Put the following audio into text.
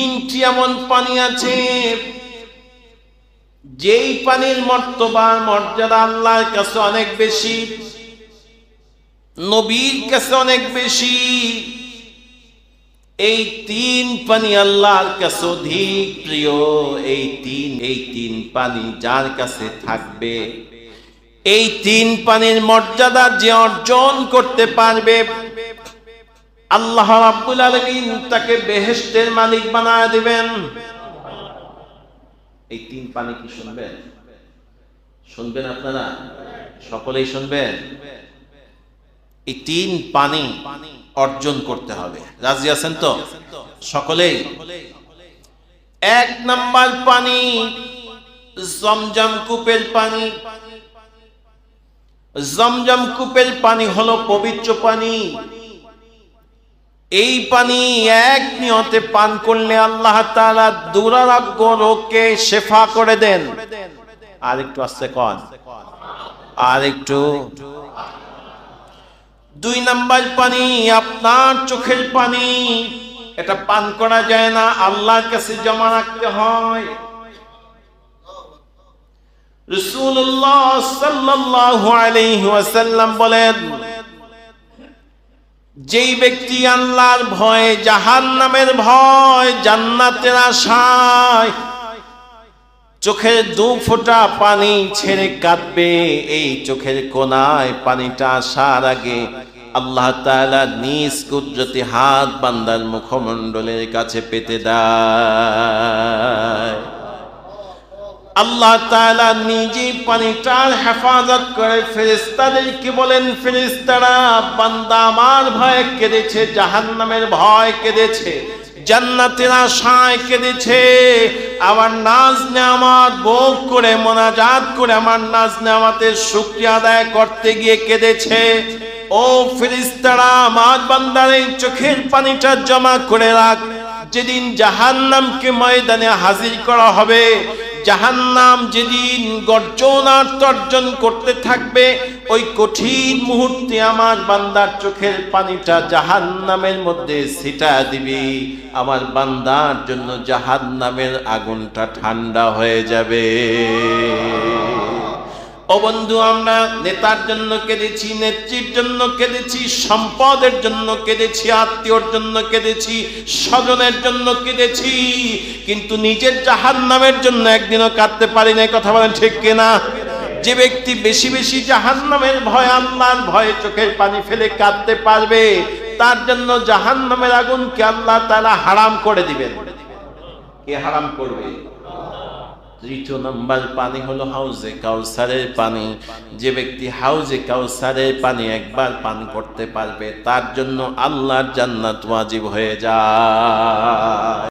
তিনটি এমন পানি আছে যেই পানির মর্যাদা আল্লাহর কাছে অনেক বেশি, নবীর কাছে অনেক বেশি। এই তিন পানি আল্লাহর কাছে অধিক প্রিয়। এই তিন পানি যার কাছে থাকবে, এই তিন পানির মর্যাদা যে অর্জন করতে পারবে, আল্লাহ রাব্বুল আলামিন তাকে বেহেশতের মালিক বানায় দিবেন। এই তিন পানি কি শুনবেন? শুনবেন আপনারা সকলেই শুনবেন। এই তিন পানি অর্জন করতে হবে। রাজি আছেন তো সকলেই? এক নাম্বার পানি জমজম কূপের পানি। জমজম কূপের পানি হলো পবিত্র পানি। এই পানি এক নিয়তে পান করলে আল্লাহ তাআলা দুরারোগ্য রোগকে শিফা করে দেন। আর একটু আস্তে কন, আর একটু। দুই নাম্বার পানি আপনার চোখের পানি। এটা পান করা যায় না, আল্লাহর কাছে জমা রাখতে হয়। রাসূলুল্লাহ সাল্লাল্লাহু আলাইহি ওয়াসাল্লাম বলেন, যেই ব্যক্তি আল্লাহর ভয়, জাহান্নামের ভয়, জান্নাতের আশায় চোখের দু ফোঁটা পানি ছেড়ে কাঁদবে, এই চোখের কোনায় পানিটা আসার আগে আল্লাহ তাআলা নিজ কুদরতি হাত বান্দার মুখমণ্ডলের কাছে পেতে দেয়। আল্লাহ তাআলা নিজে পানিটার হেফাজত করে ফেরেশতাদেরকে বলেন, ফেরেশতারা বান্দা আমার ভয়ে কেঁদেছে, জাহান্নামের ভয় কেঁদেছে, জান্নাতের আশায় কেঁদেছে, আমার নাজ নেয়ামত ভোগ করে মোনাজাত করে আমার নাজ নেয়ামতের শুকরিয়া আদায় করতে গিয়ে কেঁদেছে। ও ফেরেশতারা আমার বান্দার এই চোখের পানিটা জমা করে রাখ, যেদিন জাহান্নামকে ময়দানে হাজির করা হবে, জাহান্নাম যেদিন গর্জন আর তর্জন করতে থাকবে, ওই কঠিন মুহূর্তে আমার বান্দার চোখের পানিটা জাহান্নামের মধ্যে ছিটা দিবি, আমার বান্দার জন্য জাহান্নামের আগুনটা ঠান্ডা হয়ে যাবে। ও বন্ধু, আমরা নেতার জন্য কেঁদেছি, নেত্রীর জন্য কেঁদেছি, সম্পদের জন্য কেঁদেছি, আত্মীয়র জন্য কেঁদেছি, স্বজনের জন্য কেঁদেছি, কিন্তু নিজের জাহান্নামের জন্য একদিনও কাঁদতে পারি না। কথা বলেন ঠিক কিনা? যে ব্যক্তি বেশি বেশি জাহান্নামের ভয়, আল্লাহর ভয়ে চোখের পানি ফেলে কাঁদতে পারবে, তার জন্য জাহান্নামের আগুনকে আল্লাহ তাআলা হারাম করে দিবেন। কে হারাম করবে? তৃতীয় নাম্বার পানি হলো হাউজে কাউসারের পানি। যে ব্যক্তি হাউজে কাউসারের পানি একবার পান করতে পারবে, তার জন্য আল্লাহর জান্নাত ওয়াজিব হয়ে যায়।